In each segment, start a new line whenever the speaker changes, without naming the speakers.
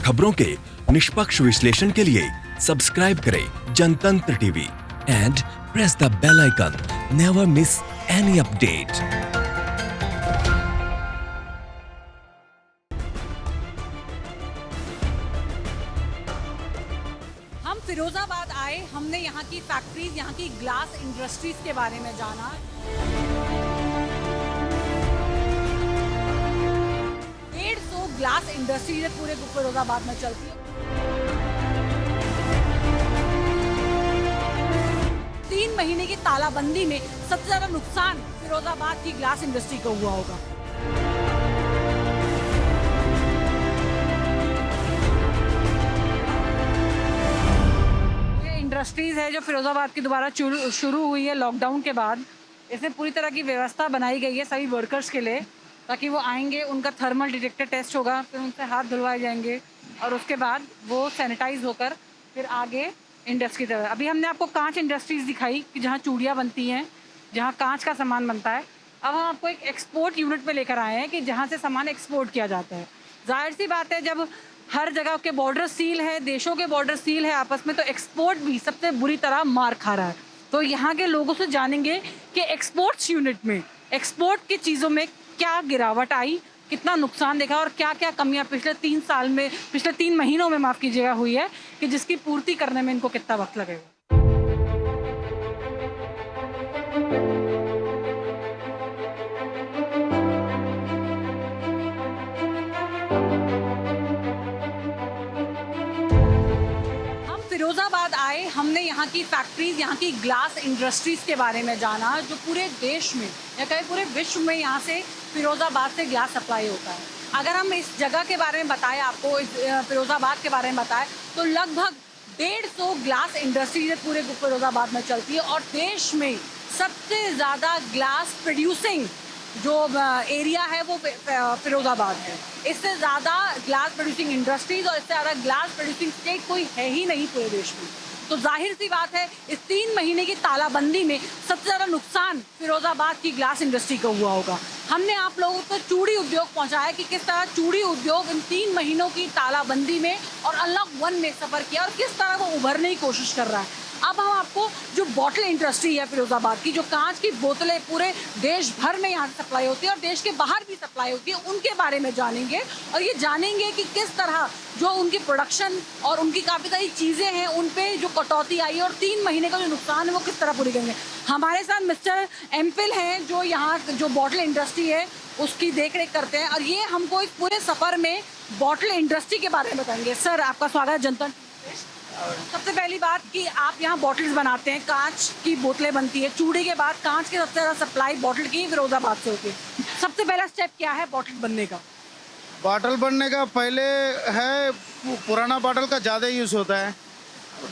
खबरों के निष्पक्ष विश्लेषण के लिए सब्सक्राइब करें Jantantra TV and press the bell icon. Never miss any update.
हम फिरोजाबाद आए, हमने यहाँ की फैक्ट्रीज, यहाँ की ग्लास इंडस्ट्रीज के बारे में जाना। 150 ग्लास इंडस्ट्रीज पूरे फिरोजाबाद में चलती है। 3 महीने की तालाबंदी में सबसे ज्यादा नुकसान फिरोजाबाद की ग्लास इंडस्ट्री को हुआ होगा। इंडस्ट्रीज है जो फिरोजाबाद की दोबारा शुरू हुई है लॉकडाउन के बाद। इसमें पूरी तरह की व्यवस्था बनाई गई है सभी वर्कर्स के लिए, ताकि वो आएंगे, उनका थर्मल डिटेक्टर टेस्ट होगा, फिर उनसे हाथ धुलवाए जाएंगे और उसके बाद वो सैनिटाइज होकर फिर आगे इंडस्ट्री की तरफ। अभी हमने आपको कांच इंडस्ट्रीज दिखाई कि जहाँ चूड़ियाँ बनती हैं, जहाँ कांच का सामान बनता है। अब हम आपको एक एक्सपोर्ट यूनिट पे लेकर आए हैं कि जहाँ से सामान एक्सपोर्ट किया जाता है। जाहिर सी बात है, जब हर जगह के बॉर्डर सील है, देशों के बॉर्डर सील है आपस में, तो एक्सपोर्ट भी सबसे बुरी तरह मार खा रहा है। तो यहाँ के लोगों से जानेंगे कि एक्सपोर्ट्स यूनिट में एक्सपोर्ट की चीज़ों में क्या गिरावट आई, कितना नुकसान देखा और क्या क्या कमियाँ पिछले 3 महीनों में माफ़ कीजिएगा हुई है, कि जिसकी पूर्ति करने में इनको कितना वक्त लगेगा। फिरोजाबाद आए, हमने यहाँ की फैक्ट्रीज, यहाँ की ग्लास इंडस्ट्रीज के बारे में जाना, जो पूरे देश में या कहीं पूरे विश्व में यहाँ से फिरोजाबाद से ग्लास सप्लाई होता है। अगर हम इस जगह के बारे में बताएं आपको, इस फिरोजाबाद के बारे में बताएं, तो लगभग 150 ग्लास इंडस्ट्रीज पूरे फिरोजाबाद में चलती है और देश में सबसे ज़्यादा ग्लास प्रोड्यूसिंग जो एरिया है वो फिरोजाबाद है। इससे ज़्यादा ग्लास प्रोड्यूसिंग इंडस्ट्रीज और इससे ज़्यादा ग्लास प्रोड्यूसिंग स्टेट कोई है ही नहीं पूरे देश में। तो जाहिर सी बात है, इस 3 महीने की तालाबंदी में सबसे ज़्यादा नुकसान फिरोजाबाद की ग्लास इंडस्ट्री को हुआ होगा। हमने आप लोगों को चूड़ी उद्योग पहुंचाया कि किस तरह चूड़ी उद्योग इन 3 महीनों की तालाबंदी में और अनलॉक 1 में सफ़र किया और किस तरह वो उभरने की कोशिश कर रहा है। अब हम आपको जो बॉटल इंडस्ट्री है फिरोजाबाद की, जो कांच की बोतलें पूरे देश भर में यहाँ से सप्लाई होती है और देश के बाहर भी सप्लाई होती है, उनके बारे में जानेंगे और ये जानेंगे कि किस तरह जो उनकी प्रोडक्शन और उनकी काफ़ी सारी चीज़ें हैं उन पे जो कटौती आई है और 3 महीने का जो नुकसान है वो किस तरह पूरी करेंगे। हमारे साथ मिस्टर एमफिल हैं जो यहाँ जो बॉटल इंडस्ट्री है उसकी देख रेख करते हैं और ये हमको इस पूरे सफ़र में बॉटल इंडस्ट्री के बारे में बताएंगे। सर, आपका स्वागत है जनता। सबसे पहली बात कि आप यहाँ बॉटल्स बनाते हैं, कांच की बोतलें बनती है, चूड़ी के बाद कांच की सबसे ज़्यादा सप्लाई बॉटल की फिरोजाबाद से होती है। सबसे पहला स्टेप क्या है बॉटल बनने का?
बॉटल बनने का पहले है पुराना बॉटल का ज़्यादा यूज़ होता है।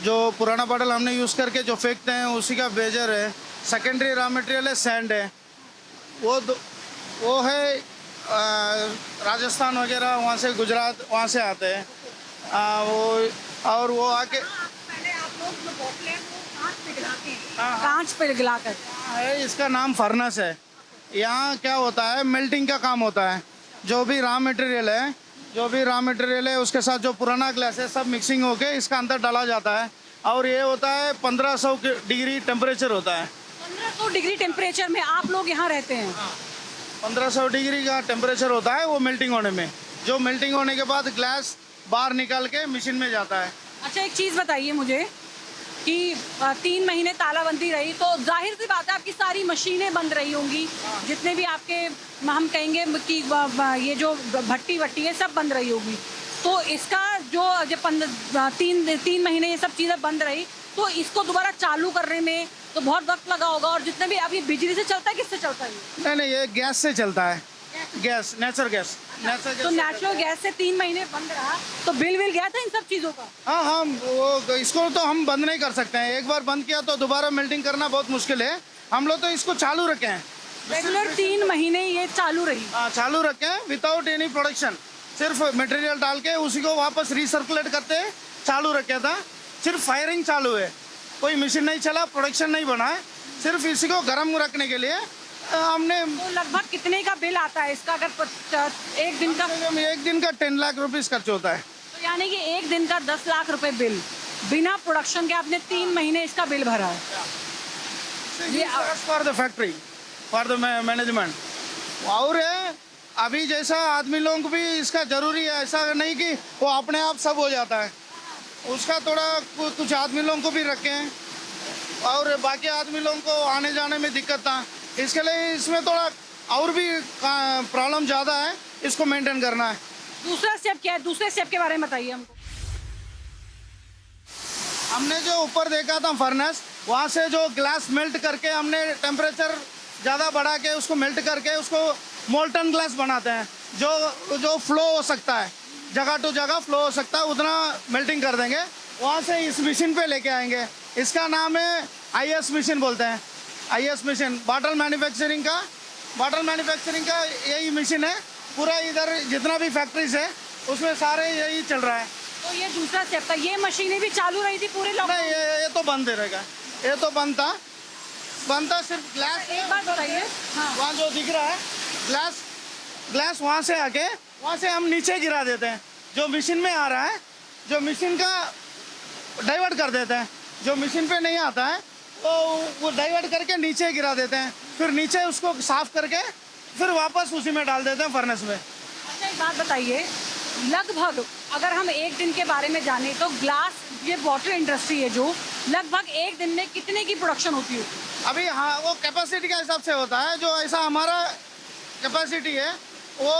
जो पुराना बॉटल हमने यूज़ करके जो फेंकते हैं उसी का बेजर है। सेकेंडरी रॉ मटेरियल है सैंड है, वो है राजस्थान वगैरह, वहाँ से गुजरात वहाँ से आते हैं वो आके
पहले आप लोग जो बोतलें वो कांच पिघलाते हैं, कांच पिघलाकर
है। इसका नाम फर्नेस है। यहाँ क्या होता है, मेल्टिंग का काम होता है। जो भी रॉ मटेरियल है उसके साथ जो पुराना ग्लास है सब मिक्सिंग होके इसका अंदर डाला जाता है और ये होता है 1500 डिग्री टेम्परेचर होता है।
1500 डिग्री टेम्परेचर में आप लोग यहाँ रहते हैं?
1500 डिग्री का टेम्परेचर होता है वो मेल्टिंग होने में। जो मेल्टिंग होने के बाद ग्लास बाहर निकाल के मशीन में जाता है।
अच्छा, एक चीज़ बताइए मुझे कि 3 महीने तालाबंदी रही तो जाहिर सी बात है आपकी सारी मशीनें बंद रही होंगी, जितने भी आपके हम कहेंगे कि ये जो भट्टी है सब बंद रही होगी। तो इसका जो जब 3 महीने ये सब चीज़ें बंद रही तो इसको दोबारा चालू करने में तो बहुत वक्त लगा होगा। और जितने भी अभी बिजली से चलता है, किससे चलता है?
नहीं, ये गैस से चलता है। Gas, natural gas.
तो नेचुरल गैस से 3 महीने बंद रहा तो बिल गया था इन सब चीज़ों का?
हाँ, वो इसको तो हम बंद नहीं कर सकते हैं। एक बार बंद किया तो दोबारा मेल्टिंग करना बहुत मुश्किल है। हम लोग तो इसको चालू रखे हैं।
रेगुलर 3 महीने ये चालू रही?
हाँ, चालू रखे हैं विदाउट एनी प्रोडक्शन। सिर्फ मटेरियल डाल के उसी को वापस रिसर्कुलेट करते चालू रखा था। सिर्फ फायरिंग चालू है, कोई मशीन नहीं चला, प्रोडक्शन नहीं बना है। सिर्फ इसी को गर्म रखने के लिए हमने।
तो लगभग कितने का बिल आता है इसका? अगर एक दिन का
10 लाख रुपीस खर्च होता है।
तो यानी कि एक दिन का 10 लाख रुपए बिल बिना प्रोडक्शन के आपने 3 महीने इसका बिल भरा है।
ये for the factory, for the management. और अभी जैसा आदमी लोगों को भी इसका ज़रूरी है, ऐसा नहीं कि वो अपने आप सब हो जाता है, उसका थोड़ा कुछ आदमी लोगों को भी रखें और बाकी आदमी लोगों को आने जाने में दिक्कत था, इसके लिए इसमें थोड़ा और भी प्रॉब्लम ज़्यादा है, इसको मेंटेन करना है।
दूसरा स्टेप क्या है? दूसरे स्टेप के बारे में बताइए हमको।
हमने जो ऊपर देखा था फर्नेस, वहाँ से जो ग्लास मेल्ट करके हमने टेम्परेचर ज़्यादा बढ़ा के उसको मेल्ट करके उसको मोल्टन ग्लास बनाते हैं, जो फ्लो हो सकता है, जगह टू जगह फ्लो हो सकता है, उतना मेल्टिंग कर देंगे। वहाँ से इस मशीन पे लेके आएंगे, इसका नाम है IS मशीन बोलते हैं। IS मशीन बॉटल मैन्युफैक्चरिंग का यही मशीन है। पूरा इधर जितना भी फैक्ट्रीज है उसमें सारे यही चल रहा है।
तो ये दूसरा स्टेप था। ये मशीनें भी चालू रही थी पूरे लॉकडाउन?
नहीं, ये तो बंद रहेगा, ये तो बंद था सिर्फ ग्लास।
एक बात बताइए, हाँ,
वहाँ जो दिख रहा है ग्लास वहाँ से आके वहाँ से हम नीचे गिरा देते हैं, जो मशीन में आ रहा है, जो मशीन का डाइवर्ट कर देते हैं, जो मशीन पे नहीं आता है तो वो डाइवर्ट करके नीचे गिरा देते हैं, फिर नीचे उसको साफ करके फिर वापस उसी में डाल देते हैं फर्नेस में।
अच्छा एक बात बताइए, लगभग अगर हम एक दिन के बारे में जाने तो ग्लास ये बॉटल इंडस्ट्री है जो लगभग एक दिन में कितने की प्रोडक्शन होती है?
अभी हाँ, वो कैपेसिटी के हिसाब से होता है। जो ऐसा हमारा कैपेसिटी है वो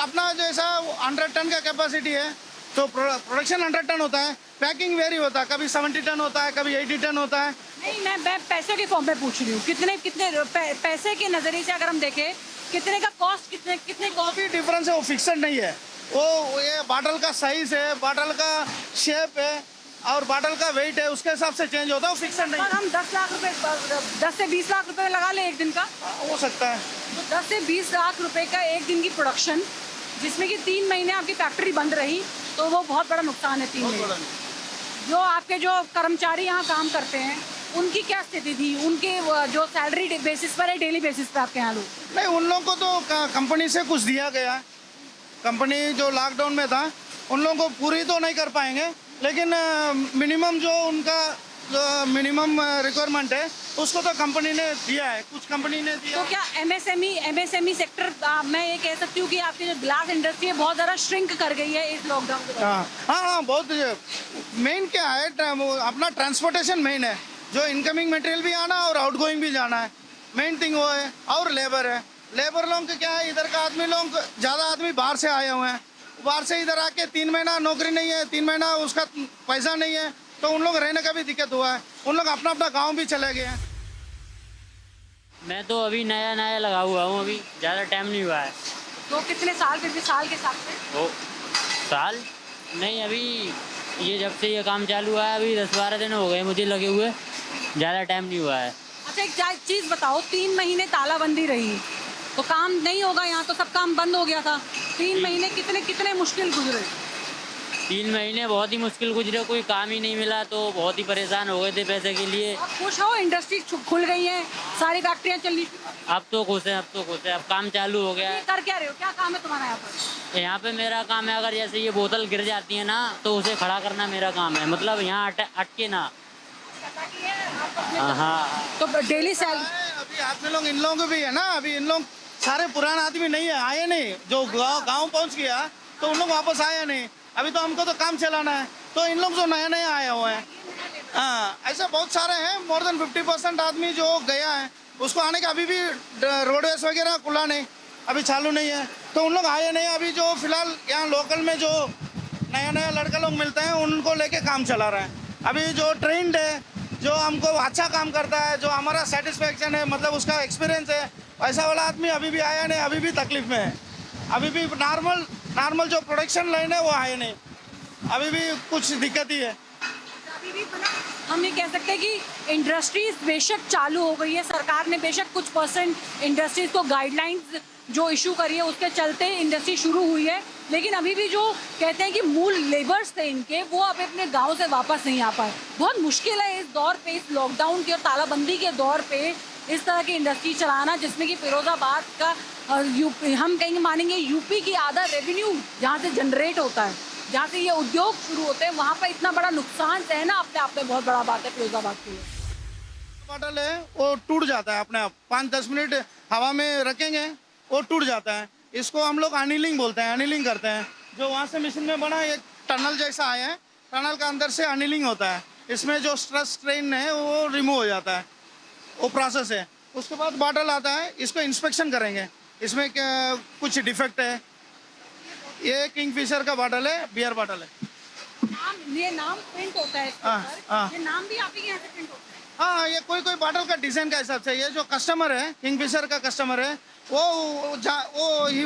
अपना जैसा 100 टन का कैपेसिटी है तो प्रोडक्शन 100 टन होता है। पैकिंग वेरी होता है, कभी 70 टन होता है, कभी 80 टन होता है।
नहीं, मैं पैसे के फॉर्म में पूछ रही हूँ, कितने पैसे के नज़रिए से अगर हम देखें कितने का कॉस्ट, कितने कॉस्ट
भी डिफरेंस है, वो फिक्सड नहीं है। वो ये बॉटल का साइज है, बॉटल का शेप है और बॉटल का वेट है, उसके हिसाब से चेंज होता है, वो फिक्सड नहीं है।
हम 10 लाख रुपए 10 से 20 लाख रुपए लगा ले एक दिन का,
हो सकता है।
तो 10 से 20 लाख रुपए का एक दिन की प्रोडक्शन, जिसमें कि 3 महीने आपकी फैक्ट्री बंद रही, तो वो बहुत बड़ा नुकसान है। 3 महीने जो आपके जो कर्मचारी यहाँ काम करते हैं उनकी क्या स्थिति थी? उनके जो सैलरी बेसिस पर है, डेली बेसिस पर आपके यहाँ लोग?
नहीं, उन लोगों को तो कंपनी से कुछ दिया गया है। कंपनी जो लॉकडाउन में था उन लोगों को पूरी तो नहीं कर पाएंगे, लेकिन मिनिमम जो उनका जो मिनिमम रिक्वायरमेंट है उसको तो कंपनी ने दिया है, कुछ कंपनी ने दिया।
तो क्या MSME सेक्टर, मैं ये कह सकती हूँ कि आपकी जो ग्लास इंडस्ट्री है बहुत ज़्यादा श्रिंक कर गई है इस लॉकडाउन के बाद?
हाँ, बहुत। मेन क्या है, अपना ट्रांसपोर्टेशन मेन है, जो इनकमिंग मटेरियल भी आना और आउटगोइंग भी जाना है, मेन थिंग वो है। और लेबर है, लेबर लोग क्या है, इधर का आदमी लोग ज़्यादा आदमी बाहर से आए हुए हैं, बाहर से इधर आके 3 महीना नौकरी नहीं है, 3 महीना उसका पैसा नहीं है, तो उन लोग रहने का भी दिक्कत हुआ है। उन लोग अपना अपना गांव भी चले गए हैं।
मैं तो अभी नया लगा हुआ हूँ, अभी ज़्यादा टाइम नहीं हुआ है।
तो कितने साल, फिर भी साल के हिसाब से?
ओ साल नहीं, अभी ये जब से ये काम चालू हुआ है अभी 10-12 दिन हो गए मुझे लगे हुए, ज़्यादा टाइम नहीं हुआ है।
अच्छा एक चीज़ बताओ, 3 महीने तालाबंदी रही तो काम नहीं होगा, यहाँ तो सब काम बंद हो गया था। 3 महीने कितने मुश्किल गुजरे?
3 महीने बहुत ही मुश्किल गुजरे, कोई काम ही नहीं मिला तो बहुत ही परेशान हो गए थे पैसे के लिए।
आप खुश हो? इंडस्ट्री खुल गई है, सारी फैक्ट्रियाँ चल रही।
अब तो खुश है, अब काम चालू हो गया है।
कर क्या रहे हो, क्या काम है तुम्हारा यहाँ पर?
यहाँ पे मेरा काम है, अगर जैसे ये बोतल गिर जाती है ना तो उसे खड़ा करना मेरा काम है, मतलब यहाँ अटके ना। हाँ,
तो डेली सैलरी
अभी आदमी लोग, इन लोगों को भी है ना, अभी इन लोग सारे पुराने आदमी नहीं है, आए नहीं, जो गाँव पहुँच गया तो उन लोग वापस आए नहीं। अभी तो हमको तो काम चलाना है, तो इन लोग जो नए आए हुए हैं, हाँ, ऐसे बहुत सारे हैं। मोर देन 50% आदमी जो गया है उसको आने का, अभी भी रोडवेज वगैरह खुला नहीं, अभी चालू नहीं है, तो उन लोग आए नहीं। अभी जो फिलहाल यहाँ लोकल में जो नया लड़का लोग मिलते हैं उनको लेके काम चला रहे हैं। अभी जो ट्रेंड है, जो हमको अच्छा काम करता है, जो हमारा सेटिस्फेक्शन है, मतलब उसका एक्सपीरियंस है, ऐसा वाला आदमी अभी भी आया नहीं, अभी भी तकलीफ में है। अभी भी नॉर्मल जो प्रोडक्शन लाइन है वो आए नहीं, अभी भी कुछ दिक्कत ही है।
अभी भी हम ये कह सकते हैं कि इंडस्ट्रीज बेशक चालू हो गई है, सरकार ने बेशक कुछ परसेंट इंडस्ट्रीज को गाइडलाइंस जो इशू करी है उसके चलते इंडस्ट्री शुरू हुई है, लेकिन अभी भी जो कहते हैं कि मूल लेबर्स थे इनके, वो अब अपने गांव से वापस नहीं आ पाए। बहुत मुश्किल है इस दौर पे, इस लॉकडाउन के और तालाबंदी के दौर पे इस तरह की इंडस्ट्री चलाना, जिसमें कि फिरोजाबाद का हम कहेंगे मानेंगे यूपी की आधा रेवेन्यू जहाँ से जनरेट होता है, जहाँ से ये उद्योग शुरू होते हैं वहाँ पर इतना बड़ा नुकसान सहना अपने आप में बहुत बड़ा बात है फिरोजाबाद के लिए।
बॉटल है वो टूट जाता है अपने आप, 5-10 मिनट हवा में रखेंगे वो टूट जाता है। इसको हम लोग अनिलिंग बोलते हैं, अनिलिंग करते हैं। जो वहाँ से मशीन में बना एक टनल जैसा आया है, टनल का अंदर से अनिलिंग होता है, इसमें जो स्ट्रेस स्ट्रेन है वो रिमूव हो जाता है, वो प्रोसेस है। उसके बाद बॉटल आता है, इसको इंस्पेक्शन करेंगे इसमें क्या कुछ डिफेक्ट है। ये किंगफिशर का बॉटल है, बियर बॉटल है।
ये नाम प्रिंट होता है इसके
हाँ,
ऊपर।
हाँ।
ये नाम भी आप ही के यहाँ से प्रिंट होता है?
हाँ, ये कोई कोई बॉटल का डिज़ाइन का हिसाब से, ये जो कस्टमर है किंगफिशर का कस्टमर है वो ही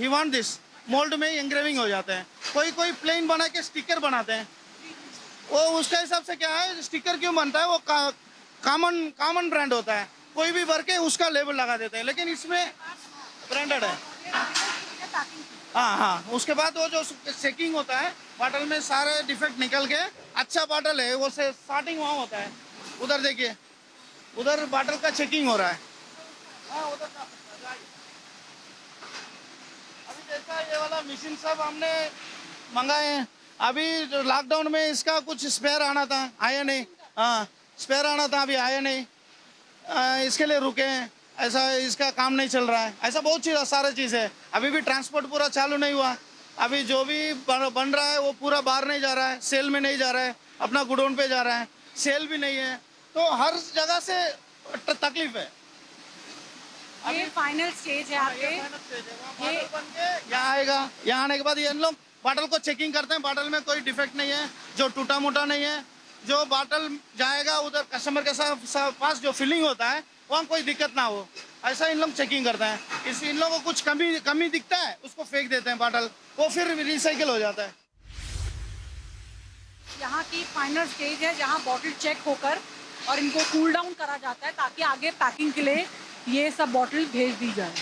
वांट दिस मोल्ड में एंग्रेविंग हो जाते हैं। कोई कोई प्लेन बना के स्टिकर बनाते हैं, वो उसके हिसाब से क्या है स्टिकर क्यों बनता है, वो कॉमन ब्रांड होता है, कोई भी भर के उसका लेबल लगा देते हैं, लेकिन इसमें ब्रांडेड है। हाँ हाँ, उसके बाद वो जो चेकिंग होता है बॉटल में सारे डिफेक्ट निकल के अच्छा बॉटल है वो से स्टार्टिंग वहाँ होता है। उधर देखिए, उधर बॉटल का चेकिंग हो रहा है। हाँ उधर का अभी जैसा ये वाला मशीन सब हमने मंगाए हैं। अभी जो लॉकडाउन में इसका कुछ स्पेयर आना था, आया नहीं। हाँ, स्पेयर आना था, अभी आया नहीं। इसके लिए रुके हैं, ऐसा इसका काम नहीं चल रहा है। ऐसा बहुत चीज़ सारे चीज़ है। अभी भी ट्रांसपोर्ट पूरा चालू नहीं हुआ। अभी जो भी बन रहा है वो पूरा बाहर नहीं जा रहा है, सेल में नहीं जा रहा है, अपना गुडोन पे जा रहा है, सेल भी नहीं है, तो हर जगह से तकलीफ है।
ये फाइनल स्टेज है आपके।
ये बन के यहाँ आएगा, यहाँ आने के बाद ये इन लोग बॉटल को चेकिंग करते हैं, बॉटल में कोई डिफेक्ट नहीं है, जो टूटा मोटा नहीं है। जो बॉटल जाएगा उधर कस्टमर के पास जो फिलिंग होता है वहाँ कोई दिक्कत ना हो, ऐसा इन लोग चेकिंग करते हैं। इस इन लोगों को कुछ कमी दिखता है उसको फेंक देते हैं बॉटल, वो फिर रिसाइकिल हो जाता है।
यहाँ की फाइनल स्टेज है जहाँ बॉटल चेक होकर और इनको कूल डाउन करा जाता है ताकि आगे पैकिंग के लिए ये सब बॉटल भेज दी जाए।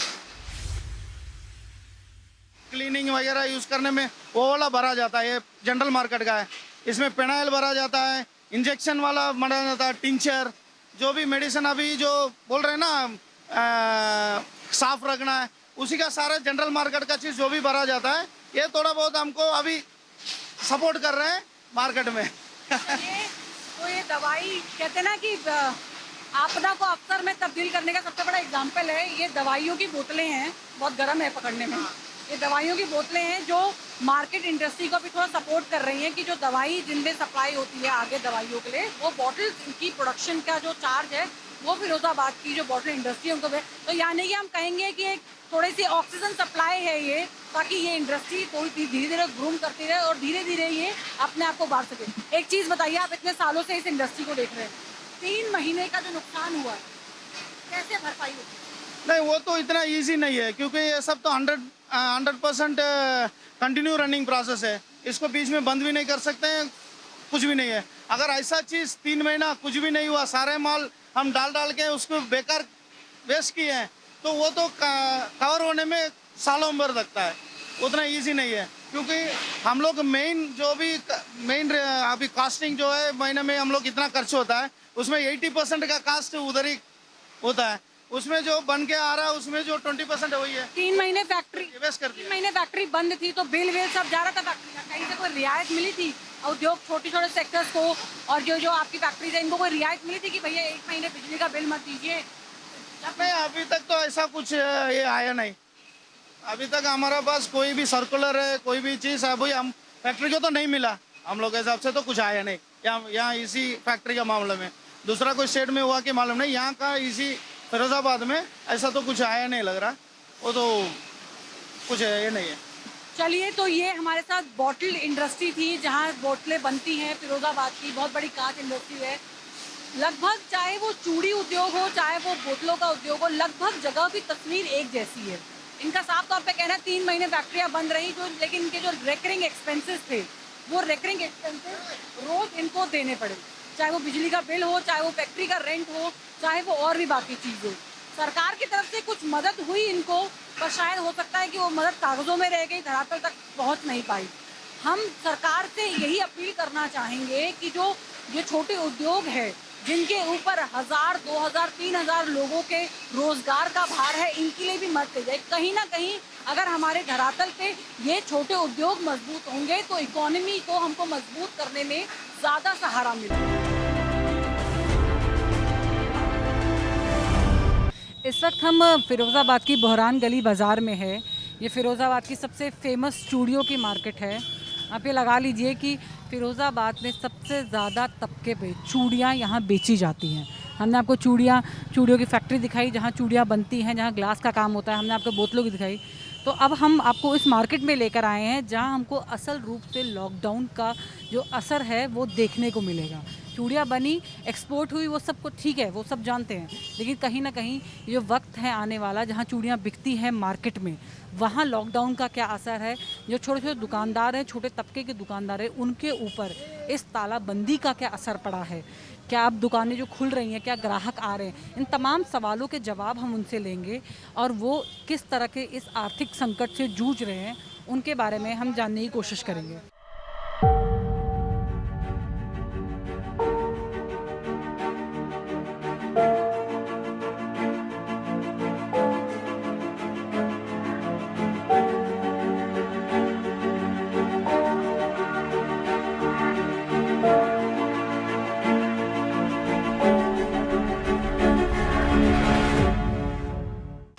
क्लीनिंग वगैरह यूज़ करने में वो वाला भरा जाता है, ये जनरल मार्केट का है। इसमें पेनाइल भरा जाता है, इंजेक्शन वाला भरा जाता है, टिंचर, जो भी मेडिसिन अभी जो बोल रहे हैं ना साफ रखना है, उसी का सारा जनरल मार्केट का चीज़ जो भी भरा जाता है, ये थोड़ा बहुत हमको अभी सपोर्ट कर रहे हैं मार्केट में।
ये दवाई कहते हैं ना कि आपदा को अवसर में तब्दील करने का सबसे बड़ा एग्जाम्पल है। ये दवाइयों की बोतलें हैं, बहुत गर्म है पकड़ने में। ये दवाइयों की बोतलें हैं जो मार्केट इंडस्ट्री को भी थोड़ा सपोर्ट कर रही हैं कि जो दवाई जिनमें सप्लाई होती है आगे दवाइयों के लिए, वो बॉटल्स की प्रोडक्शन का जो चार्ज है वो फिरोजाबाद की जो बॉटल इंडस्ट्री है उनको भी। तो यानी कि हम कहेंगे कि एक थोड़ी सी ऑक्सीजन सप्लाई है ये, ताकि ये इंडस्ट्री थोड़ी धीरे धीरे ग्रूम करती रहे और धीरे धीरे ये अपने आप को बांट सके। एक चीज़ बताइए, आप इतने सालों से इस इंडस्ट्री को देख रहे हैं, 3 महीने का जो नुकसान हुआ है कैसे भरपाई होगी?
नहीं, वो तो इतना इजी नहीं है, क्योंकि ये सब तो 100% कंटिन्यू रनिंग प्रोसेस है। इसको बीच में बंद भी नहीं कर सकते हैं, कुछ भी नहीं है। अगर ऐसा चीज़ 3 महीना कुछ भी नहीं हुआ, सारे माल हम डाल के उसको बेकार वेस्ट किए हैं, तो वो तो कवर होने में सालों भर लगता है। उतना इजी नहीं है, क्योंकि हम लोग मेन अभी कास्टिंग जो है महीने में हम लोग इतना खर्च होता है, उसमें 80% का कास्ट उधर ही होता है। उसमें जो बन के आ रहा है उसमें जो 20% वही है।
3 महीने फैक्ट्री
वेस्ट कर
3 महीने फैक्ट्री बंद थी तो बिल सब जा रहा था फैक्ट्री का, कहीं से कोई रियायत मिली थी उद्योग छोटे सेक्टर्स को? और जो आपकी फैक्ट्रीज है इनको कोई रियायत मिली थी कि भैया 1 महीने बिजली का बिल मत दीजिए?
नहीं, अभी तक तो ऐसा कुछ ये आया नहीं। अभी तक हमारा पास कोई भी सर्कुलर है, कोई भी चीज़ है, भाई हम फैक्ट्री को तो नहीं मिला, हम लोग के हिसाब से तो कुछ आया नहीं। यहाँ इसी फैक्ट्री का मामले में दूसरा कोई स्टेट में हुआ कि मालूम नहीं, यहाँ का इसी फिरोजाबाद में ऐसा तो कुछ आया नहीं लग रहा। वो तो कुछ है, ये नहीं है।
चलिए, तो ये हमारे साथ बॉटल इंडस्ट्री थी जहाँ बोतलें बनती हैं फिरोजाबाद की, बहुत बड़ी कांच इंडस्ट्री है। लगभग चाहे वो चूड़ी उद्योग हो चाहे वो बोतलों का उद्योग हो, लगभग जगह की तस्वीर एक जैसी है। इनका साफ तौर पे कहना है 3 महीने फैक्ट्रियाँ बंद रही, लेकिन इनके जो रेकरिंग एक्सपेंसेस थे वो रेकरिंग एक्सपेंसेस रोज इनको देने पड़े, चाहे वो बिजली का बिल हो, चाहे वो फैक्ट्री का रेंट हो, चाहे वो और भी बाकी चीज़ हो। सरकार की तरफ से कुछ मदद हुई इनको, पर शायद हो सकता है कि वो मदद कागज़ों में रह गई, धरातल तक पहुंच नहीं पाई। हम सरकार से यही अपील करना चाहेंगे कि जो ये छोटे उद्योग है जिनके ऊपर 1000, 2000, 3000 लोगों के रोजगार का भार है, इनके लिए भी मदद की जाए। कहीं ना कहीं अगर हमारे धरातल पे ये छोटे उद्योग मजबूत होंगे तो इकोनॉमी को हमको मजबूत करने में ज़्यादा सहारा मिलेगा। इस वक्त हम फ़िरोज़ाबाद की बुहरान गली बाज़ार में है। ये फ़िरोज़ाबाद की सबसे फेमस चूड़ियों की मार्केट है। आप ये लगा लीजिए कि फ़िरोज़ाबाद में सबसे ज़्यादा तबके पे चूड़ियाँ यहाँ बेची जाती हैं। हमने आपको चूड़ियों की फैक्ट्री दिखाई जहाँ चूड़ियाँ बनती हैं, जहाँ ग्लास का काम होता है। हमने आपको बोतलों की दिखाई। तो अब हम आपको इस मार्केट में लेकर आए हैं जहाँ हमको असल रूप से लॉकडाउन का जो असर है वो देखने को मिलेगा। चूड़ियाँ बनी, एक्सपोर्ट हुई, वो सब कुछ ठीक है, वो सब जानते हैं, लेकिन कहीं ना कहीं ये जो वक्त है आने वाला जहाँ चूड़ियाँ बिकती हैं मार्केट में, वहाँ लॉकडाउन का क्या असर है, जो छोटे छोटे दुकानदार हैं, छोटे तबके के दुकानदार हैं, उनके ऊपर इस तालाबंदी का क्या असर पड़ा है, क्या अब दुकानें जो खुल रही हैं, क्या ग्राहक आ रहे हैं, इन तमाम सवालों के जवाब हम उनसे लेंगे और वो किस तरह के इस आर्थिक संकट से जूझ रहे हैं उनके बारे में हम जानने की कोशिश करेंगे।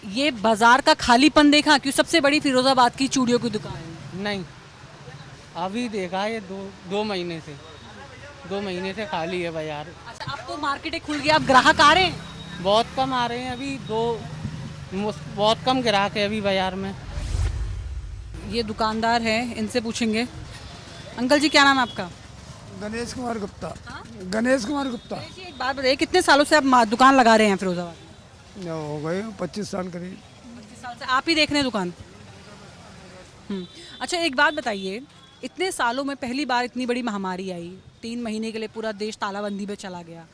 ये बाजार का खालीपन देखा क्यों? सबसे बड़ी फिरोजाबाद की चूड़ियों की दुकान है।
नहीं, अभी देखा है दो महीने से 2 महीने से खाली है बाजार।
अच्छा, अब तो मार्केटें खुल गई, अब ग्राहक आ रहे हैं?
बहुत कम आ रहे हैं अभी, बहुत कम ग्राहक है अभी बाजार में।
ये दुकानदार हैं, इनसे पूछेंगे। अंकल जी, क्या नाम है आपका?
गणेश कुमार गुप्ता। गणेश कुमार गुप्ता।
एक बात बताइए, कितने सालों से आप दुकान लगा रहे हैं फिरोजाबाद?
हो गए 25 साल करीब।
25 साल से आप ही देख रहे हैं दुकान? अच्छा, एक बात बताइए, इतने सालों में पहली बार इतनी बड़ी महामारी आई, 3 महीने के लिए पूरा देश तालाबंदी में चला गया,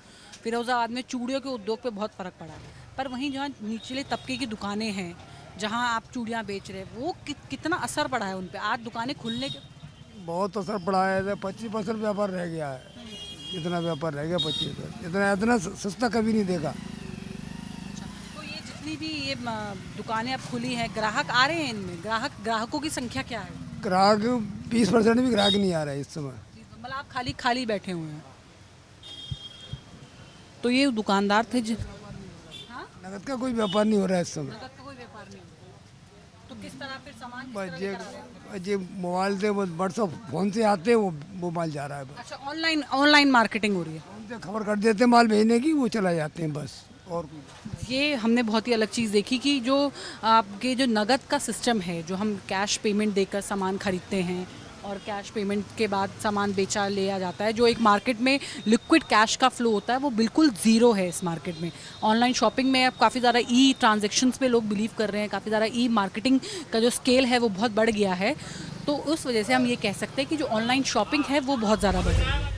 फिरोजाबाद में चूड़ियों के उद्योग पे बहुत फ़र्क पड़ा, पर वहीं जहाँ निचले तबके की दुकानें हैं, जहाँ आप चूड़ियाँ बेच रहे हैं, वो कितना असर पड़ा है उन पर? आज दुकानें खुलने के
बहुत असर पड़ा है। 25% व्यापार रह गया है। इतना व्यापार रह गया 25%। इतना सस्ता कभी नहीं देखा।
तो ये जितनी भी ये दुकानें अब खुली हैं, ग्राहक आ रहे हैं इनमें? ग्राहकों की संख्या क्या है?
ग्राहक 20% भी ग्राहक नहीं आ रहा है इस समय।
मतलब आप खाली बैठे हुए हैं। तो ये दुकानदार थे हाँ?
नगद का कोई व्यापार नहीं हो रहा है इस समय।
नगद का कोई व्यापार नहीं हो। तो किस तरह फिर सामान किस तरह
बस
लेकर आ रहे हैं?
ये मोबाइल से व्हाट्सअप फोन से आते वो माल जा रहा है। बस
अच्छा, ऑनलाइन मार्केटिंग हो रही है।
उनसे खबर कर देते माल भेजने की, वो चला जाते हैं बस। और
ये हमने बहुत ही अलग चीज़ देखी कि जो आपके जो नगद का सिस्टम है, जो हम कैश पेमेंट देकर सामान खरीदते हैं और कैश पेमेंट के बाद सामान बेचा लिया जाता है, जो एक मार्केट में लिक्विड कैश का फ्लो होता है, वो बिल्कुल ज़ीरो है इस मार्केट में। ऑनलाइन शॉपिंग में अब काफ़ी ज़्यादा ई ट्रांजेक्शन्स पे लोग बिलीव कर रहे हैं, काफ़ी ज़्यादा ई मार्केटिंग का जो स्केल है वो बहुत बढ़ गया है। तो उस वजह से हम ये कह सकते हैं कि जो ऑनलाइन शॉपिंग है वो बहुत ज़्यादा बढ़ रही है।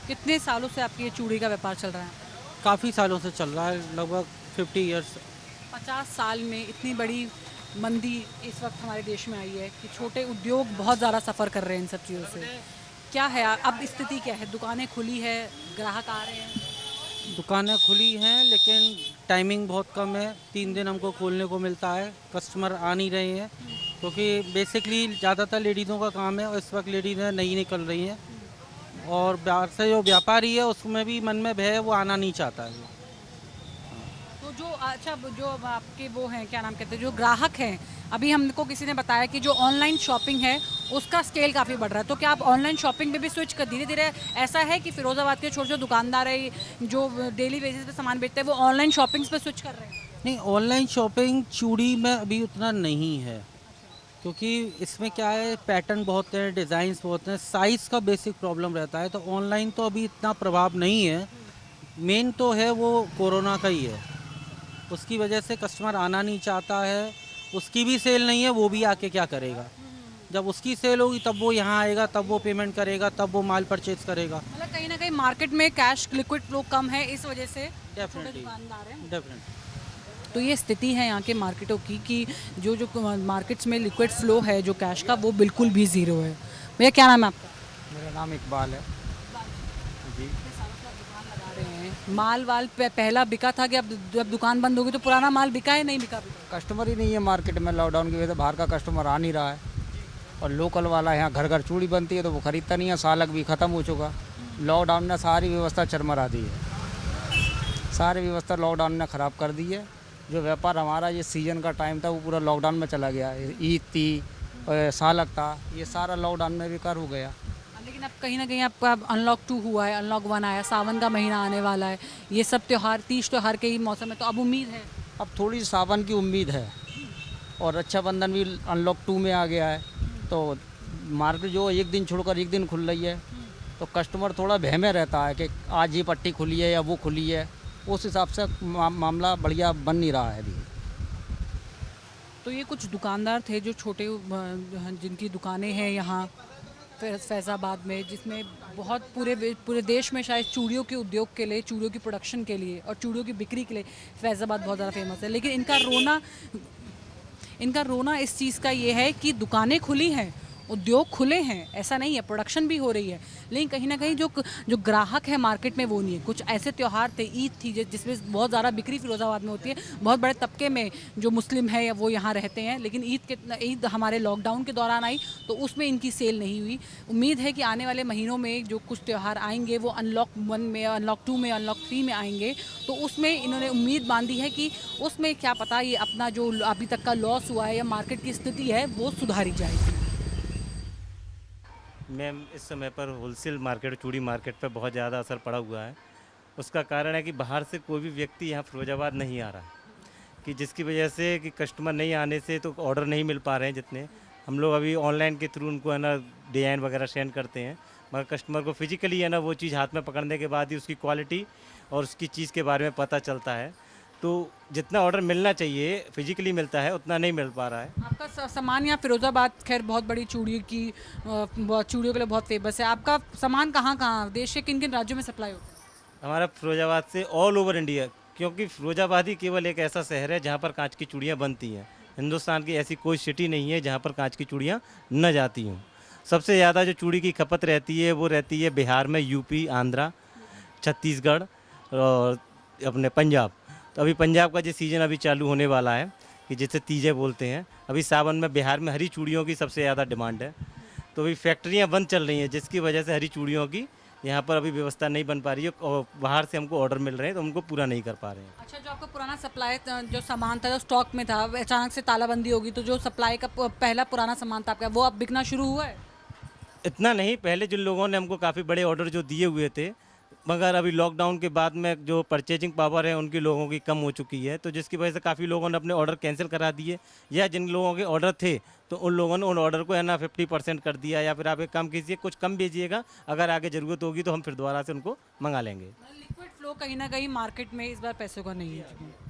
कितने सालों से आपकी ये चूड़ी का व्यापार चल रहा है?
काफ़ी सालों से चल रहा है, लगभग 50 ईयर्स।
50 साल में इतनी बड़ी मंदी इस वक्त हमारे देश में आई है कि छोटे उद्योग बहुत ज़्यादा सफ़र कर रहे हैं इन सब चीज़ों से। क्या है अब स्थिति क्या है? दुकानें खुली है, ग्राहक आ रहे हैं?
दुकानें खुली हैं लेकिन टाइमिंग बहुत कम है। 3 दिन हमको खोलने को मिलता है, कस्टमर आ नहीं रहे हैं क्योंकि बेसिकली ज़्यादातर लेडीज़ों का काम है और इस वक्त लेडीज़ें नहीं निकल रही हैं। और बाहर से जो व्यापारी है उसमें भी मन में भय है, वो आना नहीं चाहता है।
तो जो जो आपके वो हैं, क्या नाम कहते हैं, जो ग्राहक हैं, अभी हमको किसी ने बताया कि जो ऑनलाइन शॉपिंग है उसका स्केल काफ़ी बढ़ रहा है, तो क्या आप ऑनलाइन शॉपिंग में भी स्विच कर धीरे धीरे? ऐसा है कि फिरोजाबाद के छोटे छोटे दुकानदार है जो डेली बेसिस पे सामान बेचते हैं, वो ऑनलाइन शॉपिंग्स पे स्विच कर रहे हैं?
नहीं, ऑनलाइन शॉपिंग चूड़ी में अभी उतना नहीं है क्योंकि इसमें क्या है, पैटर्न बहुत हैं, डिज़ाइंस बहुत हैं, साइज़ का बेसिक प्रॉब्लम रहता है। तो ऑनलाइन तो अभी इतना प्रभाव नहीं है। मेन तो है वो कोरोना का ही है, उसकी वजह से कस्टमर आना नहीं चाहता है। उसकी भी सेल नहीं है, वो भी आके क्या करेगा? जब उसकी सेल होगी तब वो यहाँ आएगा, तब वो पेमेंट करेगा, तब वो माल परचेज करेगा।
मतलब कहीं ना कहीं मार्केट में कैश लिक्विड फ्लो कम है, इस वजह से
डेफिनेटली
दुकानदार हैं।
डेफिनेटली।
तो ये स्थिति है यहाँ के मार्केटों की कि जो मार्केट्स में लिक्विड फ्लो है जो कैश का, वो बिल्कुल भी ज़ीरो है। भैया, क्या नाम है आपका?
मेरा नाम इकबाल है जी।
दुकान लगा रहे हैं, माल वाल पहला बिका था कि अब जब दुकान बंद होगी तो पुराना माल बिका है नहीं बिका अभी तक?
कस्टमर ही नहीं है मार्केट में। लॉकडाउन की वजह से बाहर का कस्टमर आ नहीं रहा है और लोकल वाला यहाँ घर घर चूड़ी बनती है तो वो ख़रीदता नहीं है। सालक भी ख़त्म हो चुका। लॉकडाउन ने सारी व्यवस्था चरमरा दी है। सारी व्यवस्था लॉकडाउन ने ख़राब कर दी है। जो व्यापार हमारा ये सीज़न का टाइम था वो पूरा लॉकडाउन में चला गया। ईद थी, सालक था, ये सारा लॉकडाउन में बेकार हो गया।
लेकिन अब कहीं ना कहीं आपका अनलॉक 2 हुआ है, अनलॉक 1 आया, सावन का महीना आने वाला है, ये सब त्यौहार तीज त्यौहार के ही मौसम है, तो अब उम्मीद है?
अब थोड़ी सावन की उम्मीद है और रक्षाबंधन भी अनलॉक 2 में आ गया है तो मार्केट जो एक दिन छोड़कर एक दिन खुल रही है तो कस्टमर थोड़ा भय में रहता है कि आज ये पट्टी खुली है या वो खुली है। उस हिसाब से मामला बढ़िया बन नहीं रहा है अभी।
तो ये कुछ दुकानदार थे जो छोटे जिनकी दुकानें हैं यहाँ फैज़ाबाद में, जिसमें बहुत पूरे देश में शायद चूड़ियों के उद्योग के लिए, चूड़ियों की प्रोडक्शन के लिए और चूड़ियों की बिक्री के लिए फैज़ाबाद बहुत ज़्यादा फेमस है। लेकिन इनका रोना इस चीज़ का ये है कि दुकानें खुली हैं, उद्योग खुले हैं, ऐसा नहीं है, प्रोडक्शन भी हो रही है, लेकिन कहीं ना कहीं जो ग्राहक है मार्केट में वो नहीं है। कुछ ऐसे त्यौहार थे, ईद थी जिसमें बहुत ज़्यादा बिक्री फिरोज़ाबाद में होती है, बहुत बड़े तबके में जो मुस्लिम है या वो यहाँ रहते हैं, लेकिन ईद हमारे लॉकडाउन के दौरान आई तो उसमें इनकी सेल नहीं हुई। उम्मीद है कि आने वाले महीनों में जो कुछ त्यौहार आएंगे वो अनलॉक 1 में, अनलॉक 2 में, अनलॉक 3 में आएंगे तो उसमें इन्होंने उम्मीद बांधी है कि उसमें क्या पता ये अपना जो अभी तक का लॉस हुआ है या मार्केट की स्थिति है वो सुधारी जाएगी।
मैम, इस समय पर होलसेल मार्केट, चूड़ी मार्केट पर बहुत ज़्यादा असर पड़ा हुआ है। उसका कारण है कि बाहर से कोई भी व्यक्ति यहाँ फिरोजाबाद नहीं आ रहा है, कि जिसकी वजह से कि कस्टमर नहीं आने से तो ऑर्डर नहीं मिल पा रहे हैं जितने। हम लोग अभी ऑनलाइन के थ्रू उनको है ना डिज़ाइन वगैरह सेंड करते हैं, मगर कस्टमर को फिजिकली है ना वो चीज़ हाथ में पकड़ने के बाद ही उसकी क्वालिटी और उसकी चीज़ के बारे में पता चलता है। तो जितना ऑर्डर मिलना चाहिए फिजिकली मिलता है उतना नहीं मिल पा रहा है।
आपका सामान यहाँ फिरोज़ाबाद खैर बहुत बड़ी चूड़ियों के लिए बहुत फेमस है। आपका सामान कहाँ देश के किन किन राज्यों में सप्लाई होता है?
हमारा फिरोजाबाद से ऑल ओवर इंडिया, क्योंकि फिरोजाबाद ही केवल एक ऐसा शहर है जहाँ पर कांच की चूड़ियाँ बनती हैं। हिंदुस्तान की ऐसी कोई सिटी नहीं है जहाँ पर कांच की चूड़ियाँ न जाती हों। सबसे ज़्यादा जो चूड़ी की खपत रहती है वो रहती है बिहार में, यूपी, आंध्रा, छत्तीसगढ़ और अपने पंजाब। तो अभी पंजाब का जो सीज़न अभी चालू होने वाला है कि जिसे तीजे बोलते हैं, अभी सावन में बिहार में हरी चूड़ियों की सबसे ज़्यादा डिमांड है। तो अभी फैक्ट्रियाँ बंद चल रही हैं जिसकी वजह से हरी चूड़ियों की यहाँ पर अभी व्यवस्था नहीं बन पा रही है और बाहर से हमको ऑर्डर मिल रहे हैं तो उनको पूरा नहीं कर पा रहे हैं।
अच्छा, जो आपका पुराना सप्लाई जो सामान था, जो स्टॉक में था, अचानक से तालाबंदी होगी तो जो सप्लाई का पहला पुराना सामान था आपका वो अब बिकना शुरू हुआ है?
इतना नहीं, पहले जिन लोगों ने हमको काफ़ी बड़े ऑर्डर जो दिए हुए थे, मगर अभी लॉकडाउन के बाद में जो परचेजिंग पावर है उनकी लोगों की कम हो चुकी है, तो जिसकी वजह से काफ़ी लोगों ने अपने ऑर्डर कैंसिल करा दिए, या जिन लोगों के ऑर्डर थे तो उन लोगों ने उन ऑर्डर को है ना 50% कर दिया, या फिर आप एक काम कीजिए, कुछ कम भेजिएगा, अगर आगे ज़रूरत होगी तो हम फिर दोबारा से उनको मंगा लेंगे।
लिक्विड फ्लो कहीं ना कहीं मार्केट में इस बार पैसों का नहीं है।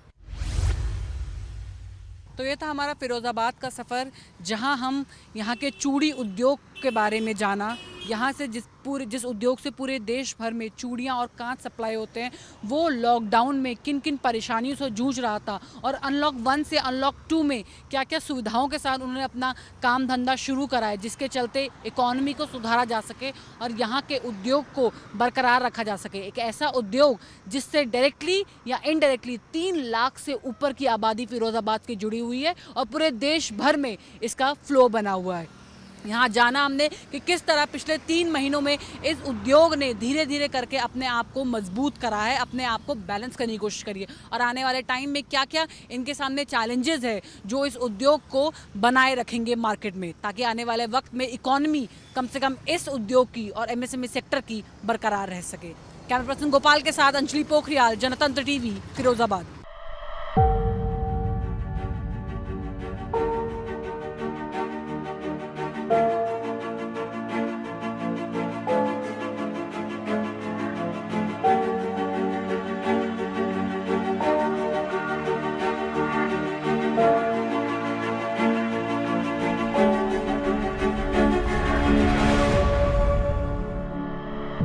तो ये था हमारा फिरोज़ाबाद का सफ़र, जहां हम यहाँ के चूड़ी उद्योग के बारे में जाना। यहाँ से जिस उद्योग से पूरे देश भर में चूड़ियाँ और कांच सप्लाई होते हैं, वो लॉकडाउन में किन किन परेशानियों से जूझ रहा था और अनलॉक 1 से अनलॉक 2 में क्या क्या सुविधाओं के साथ उन्होंने अपना काम धंधा शुरू करा है, जिसके चलते इकॉनमी को सुधारा जा सके और यहाँ के उद्योग को बरकरार रखा जा सके। एक ऐसा उद्योग जिससे डायरेक्टली या इनडायरेक्टली 3 लाख से ऊपर की आबादी फिरोज़ाबाद की जुड़ी हुई है और पूरे देश भर में इसका फ्लो बना हुआ है। यहाँ जाना हमने कि किस तरह पिछले 3 महीनों में इस उद्योग ने धीरे धीरे करके अपने आप को मजबूत करा है, अपने आप को बैलेंस करने की कोशिश करी है और आने वाले टाइम में क्या क्या इनके सामने चैलेंजेस है जो इस उद्योग को बनाए रखेंगे मार्केट में, ताकि आने वाले वक्त में इकॉनमी कम से कम इस उद्योग की और MSME सेक्टर की बरकरार रह सके। कैमरा पर्सन गोपाल के साथ अंजलि पोखरियाल, जनतंत्र TV, फिरोज़ाबाद।